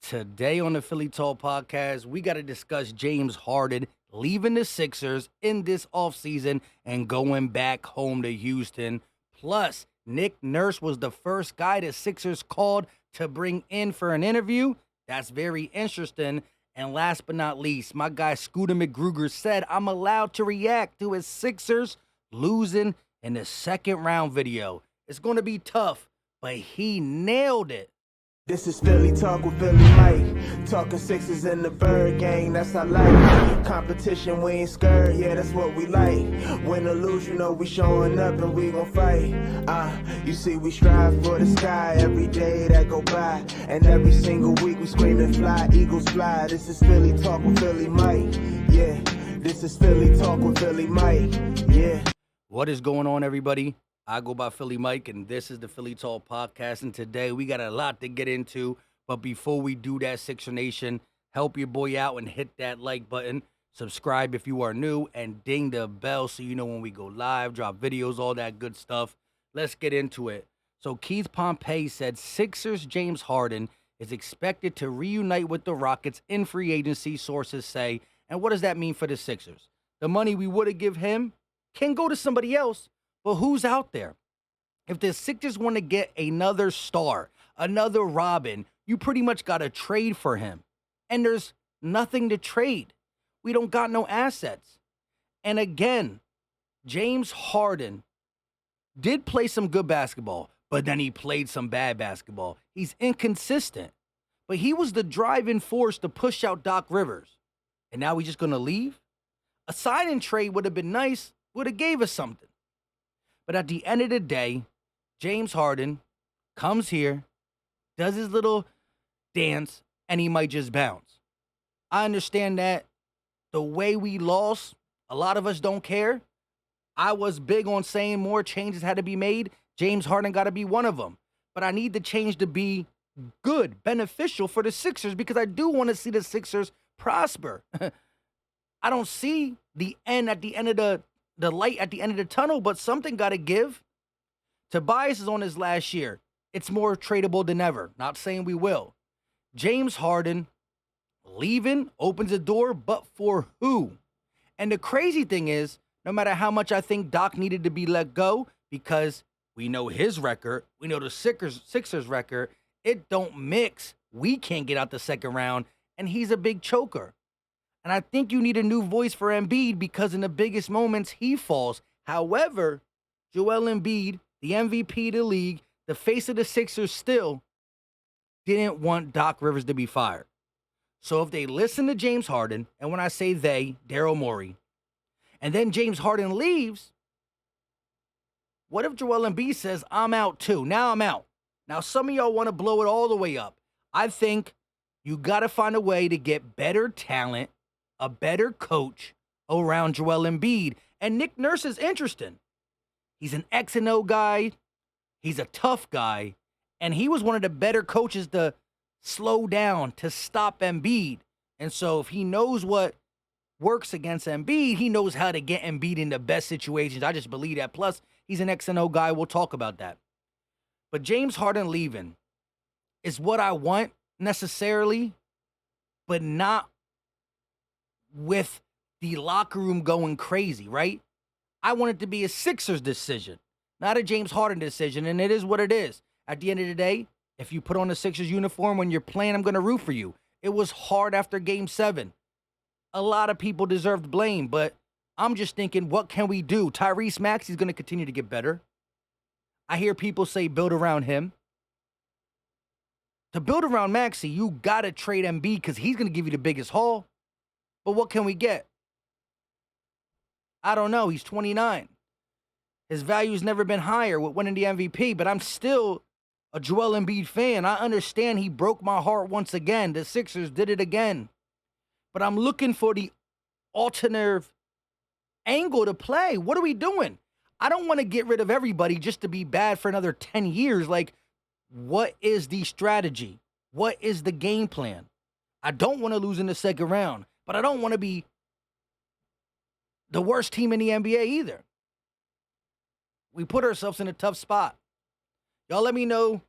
Today on the Philly Talk podcast, we got to discuss James Harden leaving the Sixers in this offseason and going back home to Houston. Plus, Nick Nurse was the first guy the Sixers called to bring in for an interview. That's very interesting. And last but not least, my guy Scooter Magruder said I'm allowed to react to his Sixers losing in the second round video. It's going to be tough, but he nailed it. This is Philly Talk with Philly Mike. Talking Sixers in the bird gang, that's our life. Competition, we ain't scared, yeah, that's what we like. Win or lose, you know we showing up and we gon' fight. You see we strive for the sky every day that go by. And every single week we screaming fly, Eagles fly. This is Philly Talk with Philly Mike, yeah. This is Philly Talk with Philly Mike, yeah. What is going on, everybody? I go by Philly Mike, and this is the Philly Talk podcast. And today we got a lot to get into. But before we do that, Sixer Nation, help your boy out and hit that like button. Subscribe if you are new, and ding the bell so you know when we go live, drop videos, all that good stuff. Let's get into it. So Keith Pompey said Sixers James Harden is expected to reunite with the Rockets in free agency, sources say. And what does that mean for the Sixers? The money we would have give him can go to somebody else. But who's out there? If the Sixers want to get another star, another Robin, you pretty much got to trade for him. And there's nothing to trade. We don't got no assets. And again, James Harden did play some good basketball, but then he played some bad basketball. He's inconsistent. But he was the driving force to push out Doc Rivers. And now he's just going to leave? A sign and trade would have been nice, would have gave us something. But at the end of the day, James Harden comes here, does his little dance, and he might just bounce. I understand that the way we lost, a lot of us don't care. I was big on saying more changes had to be made. James Harden got to be one of them. But I need the change to be good, beneficial for the Sixers, because I do want to see the Sixers prosper. I don't see the end at the end of the light at the end of the tunnel, but something got to give. Tobias is on his last year. It's more tradable than ever. Not saying we will. James Harden leaving opens a door, but for who? And the crazy thing is, no matter how much I think Doc needed to be let go, because we know his record, we know the Sixers record, it don't mix. We can't get out the second round, and he's a big choker. And I think you need a new voice for Embiid because in the biggest moments, he falls. However, Joel Embiid, the MVP of the league, the face of the Sixers still didn't want Doc Rivers to be fired. So if they listen to James Harden, and when I say they, Daryl Morey, and then James Harden leaves, what if Joel Embiid says, I'm out too? Now I'm out. Now some of y'all want to blow it all the way up. I think you got to find a way to get better talent, a better coach around Joel Embiid. And Nick Nurse is interesting. He's an X and O guy. He's a tough guy. And he was one of the better coaches to slow down, to stop Embiid. And so if he knows what works against Embiid, he knows how to get Embiid in the best situations. I just believe that. Plus, he's an X and O guy. We'll talk about that. But James Harden leaving is what I want necessarily, but not with the locker room going crazy, right? I want it to be a Sixers decision, not a James Harden decision, and it is what it is. At the end of the day, if you put on a Sixers uniform when you're playing, I'm going to root for you. It was hard after Game 7. A lot of people deserved blame, but I'm just thinking, what can we do? Tyrese Maxey's going to continue to get better. I hear people say build around him. To build around Maxey, you got to trade Embiid because he's going to give you the biggest haul. But what can we get? I don't know. He's 29. His value's never been higher with winning the MVP, but I'm still a Joel Embiid fan. I understand he broke my heart once again. The Sixers did it again. But I'm looking for the alternative angle to play. What are we doing? I don't want to get rid of everybody just to be bad for another 10 years. Like, what is the strategy? What is the game plan? I don't want to lose in the second round, but I don't want to be the worst team in the NBA either. We put ourselves in a tough spot. Y'all let me know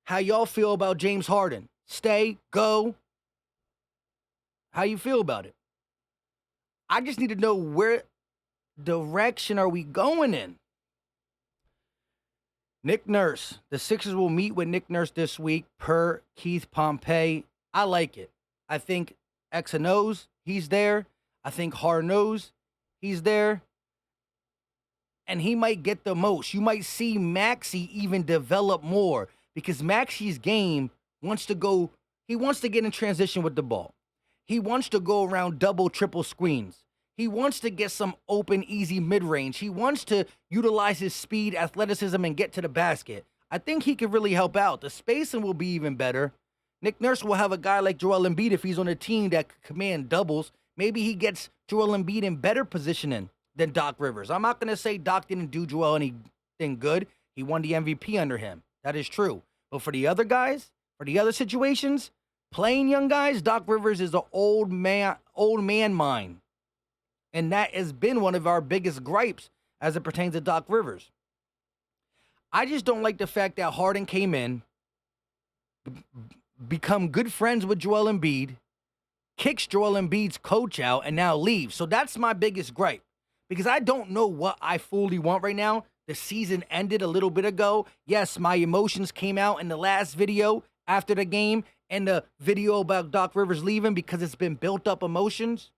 how y'all feel about James Harden. Stay, go, How you feel about it? I just need to know where direction are we going in. Nick Nurse. The Sixers will meet with Nick Nurse this week per Keith Pompey. I like it. I think X and O's, he's there. I think Harden knows he's there. And he might get the most. You might see Maxey even develop more because Maxey's game wants to go, he wants to get in transition with the ball. He wants to go around double, triple screens. He wants to get some open, easy mid-range. He wants to utilize his speed, athleticism, and get to the basket. I think he could really help out. The spacing will be even better. Nick Nurse will have a guy like Joel Embiid if he's on a team that could command doubles. Maybe he gets Joel Embiid in better positioning than Doc Rivers. I'm not going to say Doc didn't do Joel anything good. He won the MVP under him. That is true. But for the other guys, for the other situations, playing young guys, Doc Rivers is an old man mind. And that has been one of our biggest gripes as it pertains to Doc Rivers. I just don't like the fact that Harden came in, become good friends with Joel Embiid, kicks Joel Embiid's coach out, and now leaves. So that's my biggest gripe. Because I don't know what I fully want right now. The season ended a little bit ago. Yes, my emotions came out in the last video after the game and the video about Doc Rivers leaving because it's been built up emotions.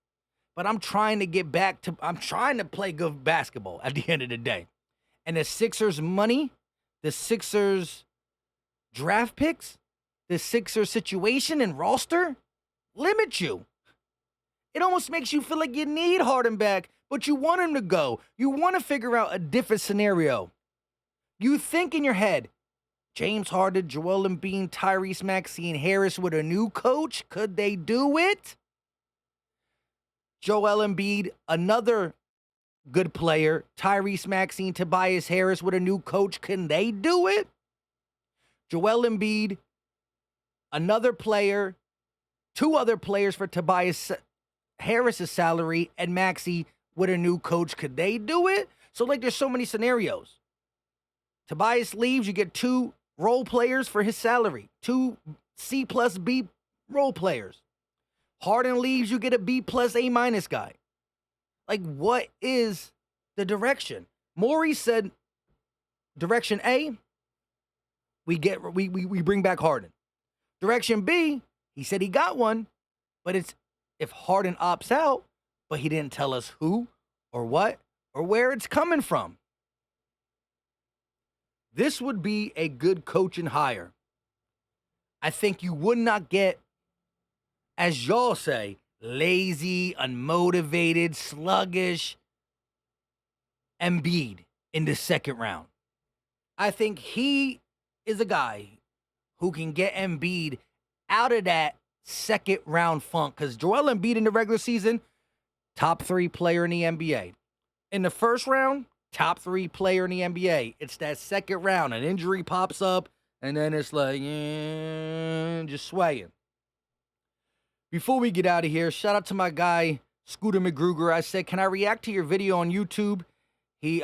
But I'm trying to get back to, I'm trying to play good basketball at the end of the day. And the Sixers money, the Sixers draft picks, the Sixers situation and roster limit you. It almost makes you feel like you need Harden back, but you want him to go. You want to figure out a different scenario. You think in your head, James Harden, Joel Embiid, Tyrese Maxey, and Harris with a new coach, could they do it? Joel Embiid, another good player. Tyrese Maxey and Tobias Harris with a new coach. Can they do it? Joel Embiid, another player. Two other players for Tobias Harris's salary and Maxey with a new coach. Could they do it? So, like, there's so many scenarios. Tobias leaves, you get two role players for his salary. Two C plus B role players. Harden leaves, you get a B plus A minus guy. Like, what is the direction? Maury said, direction A, we bring back Harden. Direction B, he said he got one, but it's if Harden opts out, but he didn't tell us who or what or where it's coming from. This would be a good coaching hire. I think you would not get, as y'all say, lazy, unmotivated, sluggish Embiid in the second round. I think he is a guy who can get Embiid out of that second round funk. Because Joel Embiid in the regular season, top 3 player in the NBA. In the first round, top 3 player in the NBA. It's that second round. An injury pops up, and then it's like, just swaying. Before we get out of here, shout out to my guy, Scooter Magruder. I said, can I react to your video on YouTube? He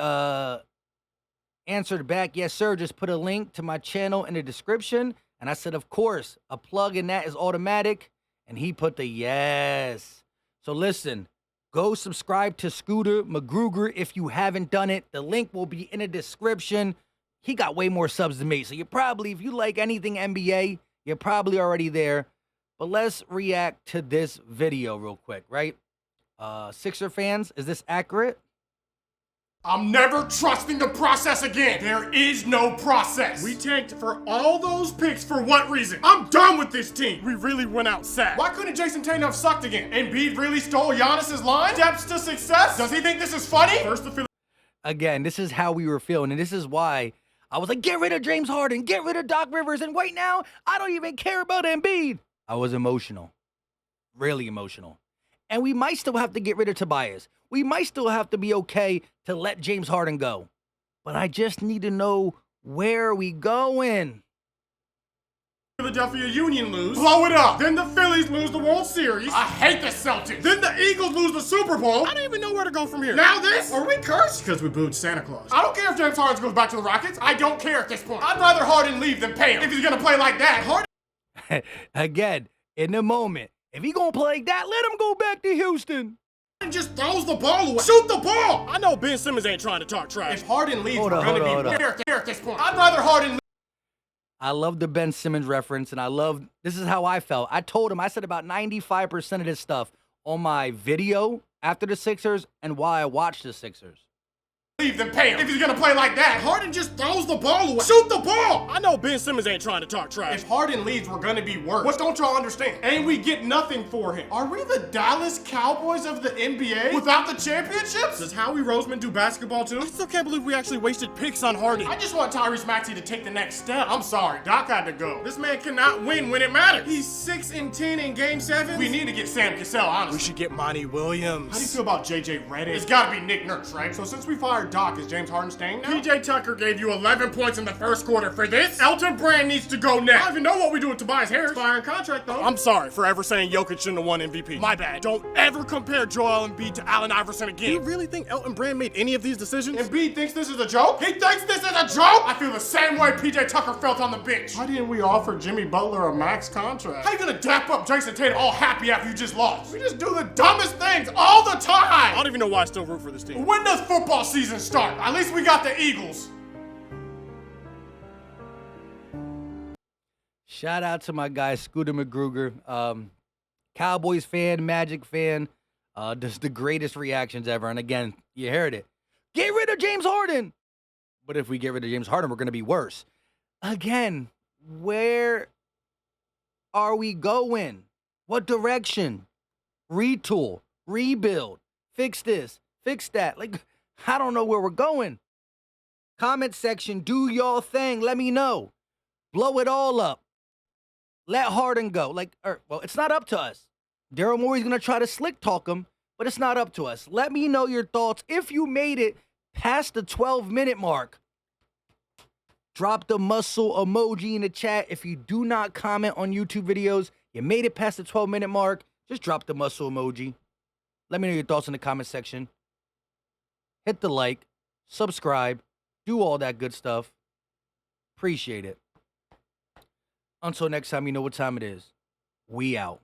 answered back, yes, sir. Just put a link to my channel in the description. And I said, of course, a plug in that is automatic. And he put the yes. So listen, go subscribe to Scooter Magruder if you haven't done it. The link will be in the description. He got way more subs than me. So you probably, if you like anything NBA, you're probably already there. But let's react to this video real quick, right? Sixer fans, is this accurate? I'm never trusting the process again. There is no process. We tanked for all those picks for what reason? I'm done with this team. We really went out sad. Why couldn't Jason Tatum have sucked again? Embiid really stole Giannis's line? Steps to success? Does he think this is funny? First the Again, this is how we were feeling, and this is why I was like, get rid of James Harden, get rid of Doc Rivers, and right now, I don't even care about Embiid. I was emotional, really emotional. And we might still have to get rid of Tobias. We might still have to be okay to let James Harden go. But I just need to know where we going. Philadelphia Union lose. Blow it up. Then the Phillies lose the World Series. I hate the Celtics. Then the Eagles lose the Super Bowl. I don't even know where to go from here. Now this? Are we cursed? Because we booed Santa Claus. I don't care if James Harden goes back to the Rockets. I don't care at this point. I'd rather Harden leave than pay him. If he's going to play like that, Harden. Again, in the moment, If he gonna play like that, let him go back to Houston. And just throws the ball away. Shoot the ball! I know Ben Simmons ain't trying to talk trash. If Harden leaves, we're gonna be here at this point. I'd rather Harden leave. I love the Ben Simmons reference, and this is how I felt. I told him, I said about 95% of this stuff on my video after the Sixers and while I watched the Sixers. Leave them pay him. If he's gonna play like that, Harden just throws the ball away. Shoot the ball! I know Ben Simmons ain't trying to talk trash. If Harden leaves, we're gonna be worse. What don't y'all understand? And we get nothing for him. Are we the Dallas Cowboys of the NBA without the championships? Does Howie Roseman do basketball too? I still can't believe we actually wasted picks on Harden. I just want Tyrese Maxey to take the next step. I'm sorry, Doc had to go. This man cannot win when it matters. He's 6-10 in Game 7. We need to get Sam Cassell, honestly. We should get Monty Williams. How do you feel about JJ Redick? It's gotta be Nick Nurse, right? So since we fired Doc, is James Harden staying now? PJ Tucker gave you 11 points in the first quarter for this. Elton Brand needs to go now. I don't even know what we do with Tobias Harris. Expiring contract though. I'm sorry for ever saying Jokic shouldn't have won MVP. My bad. Don't ever compare Joel Embiid to Allen Iverson again. Do you really think Elton Brand made any of these decisions? Embiid thinks this is a joke? He thinks this is a joke? I feel the same way PJ Tucker felt on the bench. Why didn't we offer Jimmy Butler a max contract? How you gonna dap up Jason Tatum all happy after you just lost? We just do the dumbest things all the time. I don't even know why I still root for this team. When does football season start? At least we got the Eagles. Shout out to my guy Scooter Magruder, Cowboys fan, Magic fan. Just the greatest reactions ever. And again, you heard it. Get rid of James Harden. But if we get rid of James Harden, we're going to be worse. Again, where are we going? What direction? Retool, rebuild, fix this, fix that. Like, I don't know where we're going. Comment section, do y'all thing. Let me know. Blow it all up. Let Harden go. Well, it's not up to us. Daryl Morey's going to try to slick talk him, but it's not up to us. Let me know your thoughts. If you made it past the 12-minute mark, drop the muscle emoji in the chat. If you do not comment on YouTube videos, you made it past the 12-minute mark, just drop the muscle emoji. Let me know your thoughts in the comment section. Hit the like, subscribe, do all that good stuff. Appreciate it. Until next time, you know what time it is. We out.